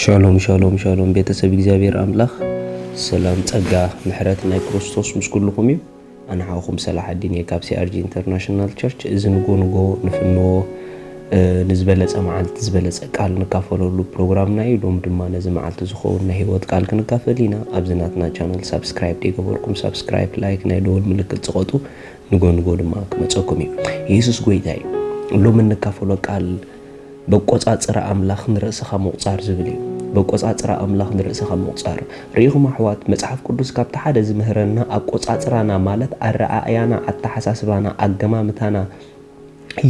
ሻሎም ሻሎም ሻሎም ቤተሰብ እግዚአብሔር አምላኽ ሰላም ጸጋ ምሕረት ናይ ክርስቶስ ምስ ኩልኩም እዩ ኣነ ሓኹም ሰላሕ ኣዲን የካብ ሲአርጂ ኢንተርናሽናል ቸርች ንጎ ንፍኖ ንዝበለጸ መዓልቲ ዝበለጸ ቃል ንካፈለሉ ፕሮግራምና እዩ ሎም ድማ ነዚ መዓልቲ ዝኸውን ናይ ህይወት ቃል ክንካፈል ኢና ኣብዝናትና ቻነል ሰብስክራይብ ደገበርኩም ሰብስክራይብ ላይክ ናይ ደወል ምልክት ጽቆጡ ንጎ ድማ ክመጸኩም እዩ ኢየሱስ ጎይታ እዩ ሎም ንካፈሎ ቃል በቆጻጽራ አምላኽ ንርእስኻ መቁጻር ዝብል እዩ በቆጻጽራ አምላኽ ንርእስኻ መቁጻር ሪኢኹም ኣሕዋት መጽሓፍ ቅዱስ ካብቲ ሓደ ዝምህረና ኣቆጻጽራና ማለት ኣረኣእያና ኣተሓሳስባና ኣገማምታና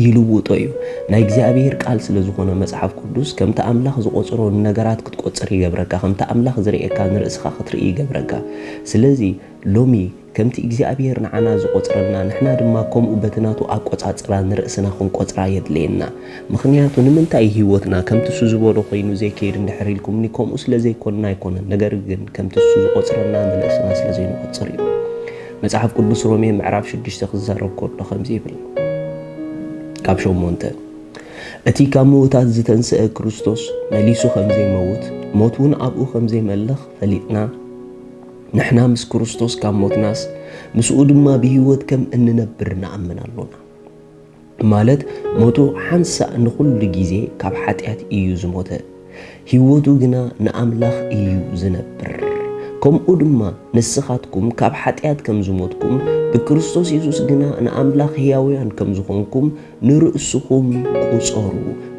ይልውጦ እዩ ናይ እግዚአብሔር ቃል ስለ ዝኾነ መጽሓፍ ቅዱስ ከምቲ አምላኽ ዝቆጽሮ ነገራት ክትቆጽር ይገብረካ ከምቲ አምላኽ ዝርእየካ ንርእስኻ ክትርኢ ይገብረካ ስለዚ ሎሚ ከምቲ እግዚአብሔር ንዓና ዝቆጽረና ንሕና ድማ ከምኡ በትናቱ ኣቆጻጽራ ንርእስና ክንቆጽራ የድልየና ምኽንያቱ ንምንታይ ህይወትና ከምቲ እሱ ዝበሎ ኮይኑ ዘይከይድ እንድሕር ኢልኩምኒ ከምኡ ስለዘይኮንና ኣይኮነን ነገር ግን ከምቲ እሱ ዝቆጽረና ንርእስና ስለዘይንቆጽር እዩ መጽሓፍ ቅዱስ ሮሜ ምዕራፍ 6 ክዛረብ ከሎ ከምዚ ይብል ካብ 8 እቲ ካብ ምውታት ዝተንስአ ክርስቶስ መሊሱ ከምዘይመውት ሞት እውን ኣብኡ ከምዘይመለኽ ፈሊጥና ንሕና ምስ ክርስቶስ ካብ ሞትናስ ምስኡ ድማ ብህይወት ከም እንነብር ንኣምን ኣሎና ማለት ሞቱ ሓንሳእ ንኹሉ ግዜ ካብ ሓጢኣት እዩ ዝሞተ ህይወቱ ግና ንኣምላኽ እዩ ዝነብር ከምኡ ድማ ንስኻትኩም ካብ ሓጢኣት ከም ዝሞትኩም ብክርስቶስ ኢየሱስ ግና ንኣምላኽ ህያውያን ከም ዝኾንኩም ንርእስኹም ቁጸሩ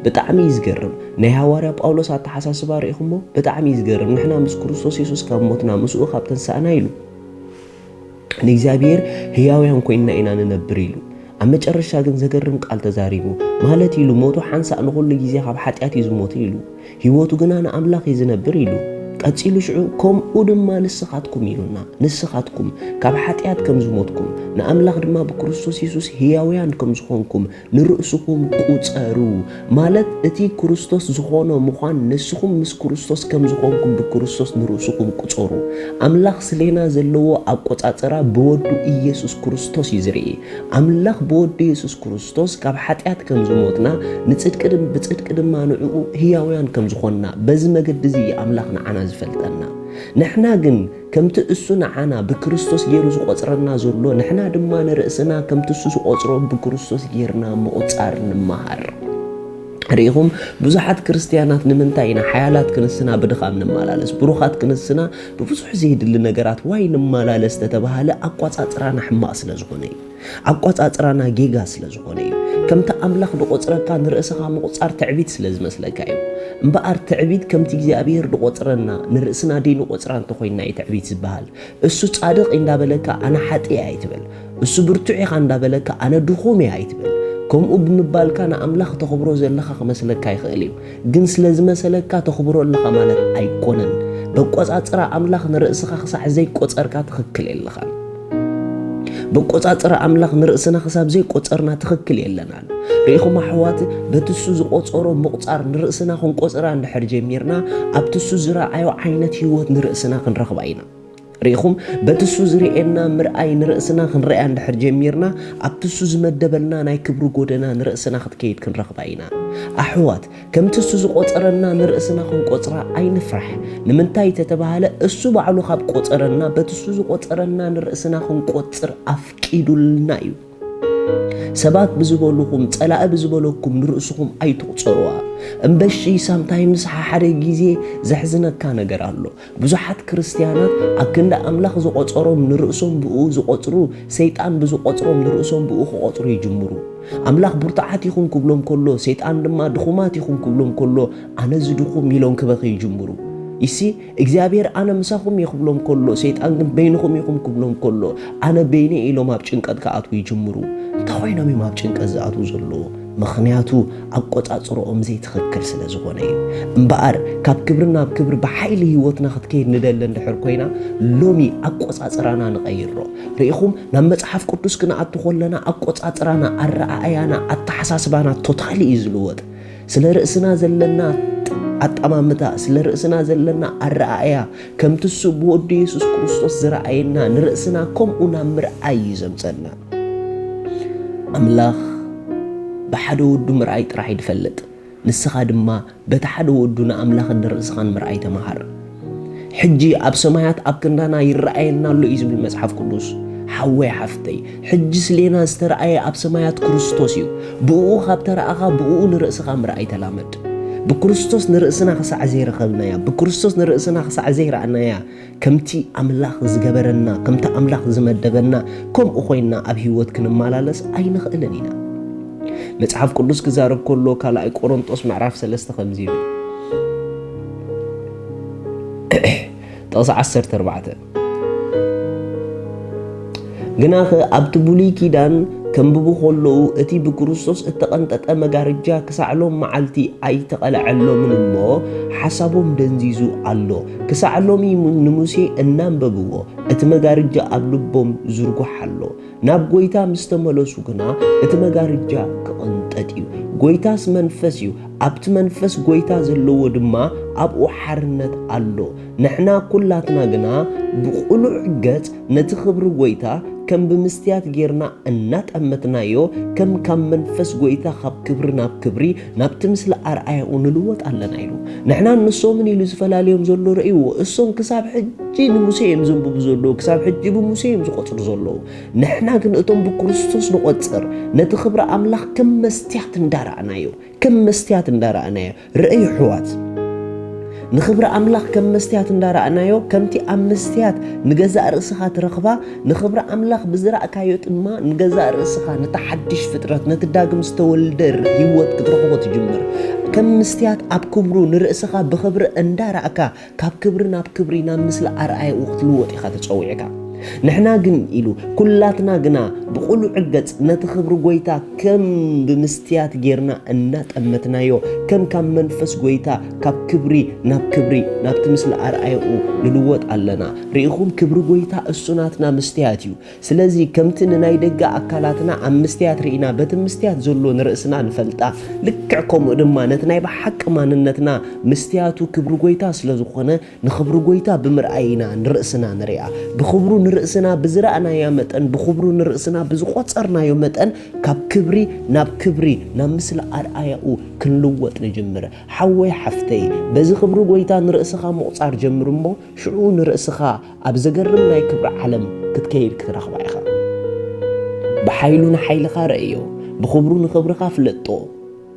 ብጣዕሚ ዝገርም ናይ ሐዋርያ ጳውሎስ ኣተሓሳስባ ርኢኹሞ ብጣዕሚ ዝገርም ንሕና ምስ ክርስቶስ ኢየሱስ ካብ ሞትና ምስኡ ካብ ተንሳእና ኢሉ ንእግዚአብሔር ህያውያን ኮይንና ኢና ንነብር ኢሉ ኣብ መጨረሻ ግን ዘገርም ቃል ተዛሪቡ ማለት ኢሉ ሞቱ ሓንሳእ ንኹሉ ግዜ ካብ ሓጢኣት እዩ ዝሞት ኢሉ ህይወቱ ግና ንኣምላኽ እዩ ዝነብር ኢሉ ቀጺሉ ሽዑ ከምኡ ድማ ንስኻትኩም ኢሉና ንስኻትኩም ካብ ሓጢኣት ከም ዝሞትኩም ንኣምላኽ ድማ ብክርስቶስ ኢየሱስ ህያውያን ከም ዝኾንኩም ንርእስኩም ቁጸሩ ማለት እቲ ክርስቶስ ዝኾነ ምዃን ንስኹም ምስ ክርስቶስ ከም ዝኾንኩም ብክርስቶስ ንርእስኩም ቁጸሩ ኣምላኽ ስለና ዘለዎ ኣቆጻጽራ ብወዱ ኢየሱስ ክርስቶስ እዩ ዝርኢ ኣምላኽ ብወዱ ኢየሱስ ክርስቶስ ካብ ሓጢኣት ከም ዝሞትና ብጽድቂ ድማ ንዕኡ ህያውያን ከም ዝኾንና በዚ መገዲ እዚ ኣምላኽ ንዓና ዝፈልጠና ንሕና ግን ከምቲ እሱ ንዓና ብክርስቶስ ገይሩ ዝቆጽረና ዘሎ ንሕና ድማ ንርእስና ከምቲ እሱ ዝቆጽሮ ብክርስቶስ ገይርና ምቁጻር ንመሃር ሪኢኹም ብዙሓት ክርስቲያናት ንምንታይ ኢና ሓያላት ክንስና ብድኻም ንመላለስ ብሩኻት ክንስና ብብዙሕ ዘይድሊ ነገራት ዋይ ንመላለስ ተተባሃለ ኣቆጻጽራና ሕማቕ ስለ ዝኾነ እዩ ኣቆጻጽራና ጌጋ ስለ ዝኾነ እዩ ከምቲ ኣምላኽ ዝቆጽረካ ንርእስኻ ምቁጻር ትዕቢት ስለ ዝመስለካ እዩ እምበኣር ትዕቢት ከምቲ እግዚአብሔር ዝቆጽረና ንርእስና ደይ ንቆጽራ እንተኾይንና እዩ ትዕቢት ዝበሃል እሱ ጻድቕ እንዳበለካ ኣነ ሓጢእ ኣይትበል እሱ ብርቱዕ ኢኻ እንዳበለካ ኣነ ድኹም እየ ኣይትበል ከምኡ ብምባልካ ንኣምላኽ ተኽብሮ ዘለኻ ክመስለካ ይኽእል እዩ ግን ስለ ዝመሰለካ ተኽብሮ ኣለኻ ማለት ኣይኮነን በቆጻጽራ ኣምላኽ ንርእስኻ ክሳዕ ዘይቆጸርካ ትኽክል የለኻ በቆጻጽራ ኣምላኽ ንርእስና ክሳብ ዘይቆጸርና ትኽክል የለናን ሪኢኹም ኣሕዋት በትሱ ዝቆጸሮ ምቁጻር ንርእስና ክንቆጽራ እንድሕር ጀሚርና ኣብትሱ ዝረኣዮ ዓይነት ህይወት ንርእስና ክንረኽባ ኢና ሪኢኹም በትሱ ዝርኤና ምርኣይ ንርእስና ክንረኣያ እንድሕር ጀሚርና ኣብትሱ ዝመደበልና ናይ ክብሪ ጎደና ንርእስና ክትከይድ ክንረኽባ ኢና ኣሕዋት ከምቲ እሱ ዝቆጸረና ንርእስና ክንቆጽራ ኣይንፍራሕ ንምንታይ ተተባሃለ እሱ ባዕሉ ካብ ቆጸረና በትሱ ዝቆጸረና ንርእስና ክንቆጽር ኣፍቂዱልና እዩ ሰባት ብዝበሉኹም ጸላእ ብዝበለኩም ንርእስኹም ኣይትቁጸሩዋ እምበሺ ሳምታይምስ ሓደ ግዜ ዘሕዝነካ ነገር ኣሎ ብዙሓት ክርስቲያናት ኣብ ክንዳ ኣምላኽ ዝቆጸሮም ንርእሶም ብኡ ዝቆጽሩ ሰይጣን ብዝቆጽሮም ንርእሶም ብኡ ክቆጽሩ ይጅምሩ ኣምላኽ ብርቱዓት ኢኹም ክብሎም ከሎ ሰይጣን ድማ ድኹማት ኢኹም ክብሎም ከሎ ኣነ ዝድኹም ኢሎም ክበኺ ይጅምሩ ይሲ እግዚአብሔር ኣነ ምሳኹም ይኽብሎም ከሎ ሰይጣን ግን በይንኹም ኢኹም ክብሎም ከሎ ኣነ በይነ ኢሎም ኣብ ጭንቀት ከኣትዉ ይጅምሩ እንተኾይኖም እዮም ኣብ ጭንቀት ዝኣትዉ ዘለዎ ምኽንያቱ ኣቆጻጽሮኦም ዘይትኽክል ስለ ዝኾነ እዩ እምበኣር ካብ ክብሪ ናብ ክብሪ ብሓይሊ ህይወትና ክትከይድ ንደለ እንድሕር ኮይና ሎሚ ኣቆጻጽራና ንቐይሮ ሪኢኹም ናብ መጽሓፍ ቅዱስ ክንኣቱ ከለና ኣቆጻጽራና ኣረኣእያና ኣተሓሳስባና ቶታሊ እዩ ዝልወጥ ስለ ርእስና ዘለና ኣጠማምታ ስለ ርእስና ዘለና ኣረኣእያ ከምቲ እሱ ብወዱ ኢየሱስ ክርስቶስ ዝረኣየና ንርእስና ከምኡ ናብ ምርኣይ እዩ ዘምፀና ኣምላኽ ብሓደ ወዱ ምርኣይ ጥራሕ ይድፈልጥ ንስኻ ድማ በቲ ሓደ ወዱና ኣምላኽ ንርእስኻን ምርኣይ ተማሃር ሕጂ ኣብ ሰማያት ኣብ ክንዳና ይረኣየና ኣሎ እዩ ዝብል መጽሓፍ ቅዱስ ሓወይ ሓፍተይ ሕጂ ስሌና ዝተረኣየ ኣብ ሰማያት ክርስቶስ እዩ ብኡ ካብ ተረኣኻ ብኡ ንርእስኻ ምርኣይ ተላመድ بكريستوس نرأسنا خسع زير خلنايا بكريستوس نرأسنا خسع زير عنايا كمتي أملاخ زجبرنا كمتي أملاخ زمدبنا كم أخوينا أبهيوت كن مالالس أين خلنينا متحف قدوس كزارب كله كلا كورنثوس معرف 3:5 تقص 10:4 جناخ أبتبولي كيدان كم ببخلو أتي بكريستوس اتقنطط مغارجا كسعلوم معلتي اي تقلعلو من مو حسابهم دنزيزو الله كسعلومي من نموسي انانببو ات مغارجا ابلبوم زرغو حلو ناب غويتا مستملسو غنا ات مغارجا كقنططيو غويتاس منفسيو ابت منفس غويتا زلو دما ابو حرنت الله نحنا كلاتنا غنا بقلوع غت نتخبر غويتا كم بمستيات غيرنا النات أمتنايو كم منفس غويتا خاب كبرنا بكبري نابتمسل أرعاي ونلوت علنا يلو نحنا نصومن يلو زفلاليهم زولو رأيو الصوم كساب حجي نموسيهم زنبو بزولو كساب حجي بموسيهم زقطر زولو نحنا كنقطم بكريستوس نقطر نتخبر أملاخ كم مستيات ندارعنايو كم مستيات ندارعنايو رأي حوات نخبر أملاخ كم مستيات ندارعنايو كمتي أمستيات نجزاء رأسها ترخبا نخبر أملاخ بزرع كايوت ما نجزاء رأسها نتحدش فترة نتداقم استولدر يوت كترخبا تجمر كم مستيات أب كبرو نرأسها بخبر اندارعكا كاب كبرنا بكبرنا مثل أرعاي وقت لوت إخات تصويعكا نحنا جن إلو كلاتنا جنا بقولوا عقد نتخبر قويتا كم بمستيات غيرنا النات أمتنايو كم منفس قويتا كاب كبري ناب تمثل أرأيو للوات علنا ريخوم كبر قويتا السناتنا مستياتيو سلازي كم تننايدقا أكالاتنا عم مستيات رئينا بتم مستيات زلو نرأسنا نفلتا لكعكم ودما نتناي بحق ما نتنا مستياتو كبر قويتا سلازوخنا نخبر قويتا بمرأينا نرأسنا نريا بخبرو نرأسنا بزرعنا يا متن بخبرو نرأسنا بزقوصرنا يا متن كاب كبري ناب مثل أرأيو كنلوت نجمر حوي حفتي بزي خبرو قويتا نرأسخا مقصار جمرمو شعو نرأسخا أبزقرمنا يكبر عالم كتكيل كتراخ بايخا بحيلونا حيلخا رأيو بخبرو نخبرخا فلطو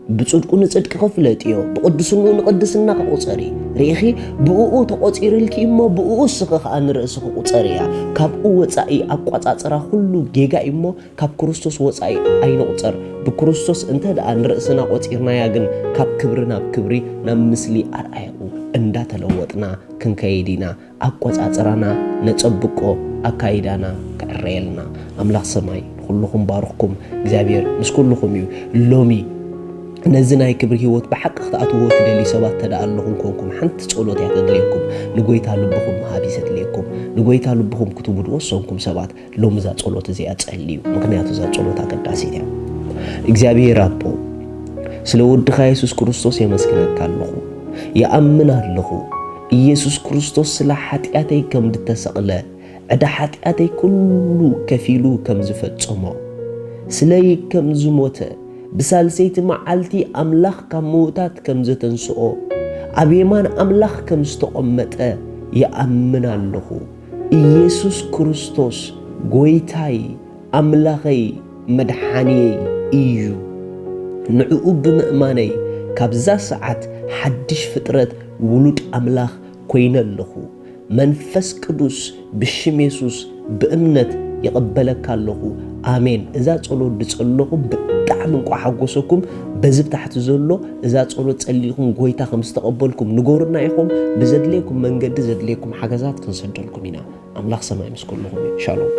بصدقو نصدق خفلطيو بقدسنو نقدسنا قصري ريخي بؤو تقصيرلكي اما بؤو سخخ ان رأسخ قصريا كابو وصاي اقواصاصرا كله جيغا اما كاب كريستوس وصاي اين قصر بكريستوس انت ان رأسنا قصيرنا يا گن كاب كبرنا بكبري نمسلي ارأيو اندا تلوطنا كنكايدينا اقواصاصرانا نصبقو اكايدانا كريلنا املاح سماي كلكم باركم እግዚአብሔር ምስኩልኩም እዩ ሎሚ نزناي كبر هيوت بحق خطأتو تدلي سبات تدا اللهم كونكم حنت تصولوت يتدليكم نقويتا لبخم مهابيست ليكم نقويتا لبخم كتبو دوصونكم سبات لو مزا تصولوت زي أتسأليو مكنياتو زا تصولوت أكداسيتيا إكزابي رابو سلود خايسوس كريستوس يمسكنك اللخو يأمن اللخو إيسوس كريستوس سلا حتياتي كم دتسقلا عدا حتياتي كلو كفيلو كم زفتسمو سلاي كم زموته بسالسيت معالتي أملاخ كموتات كم زتنسؤو أبيمان أملاخ كم استقمت يأمن الله إيسوس كريستوس قويتاي أملاخي مدحاني إيجو نعقوب بمأماني كابزا ساعات حدش فترة ولود أملاخ كوين الله منفس قدوس بشم يسوس بأمنت يقبلك الله آمين إذا تصلوا بتصلوا بتعمل حقوسكم بزب تحت زلوا إذا تصلوا تسأليكم قويتا خمس تقبلكم نقولنا يخم بزدليكم من قد زدليكم حاجات كنصدركم هنا أملاخ سماء مسكولهم شالوم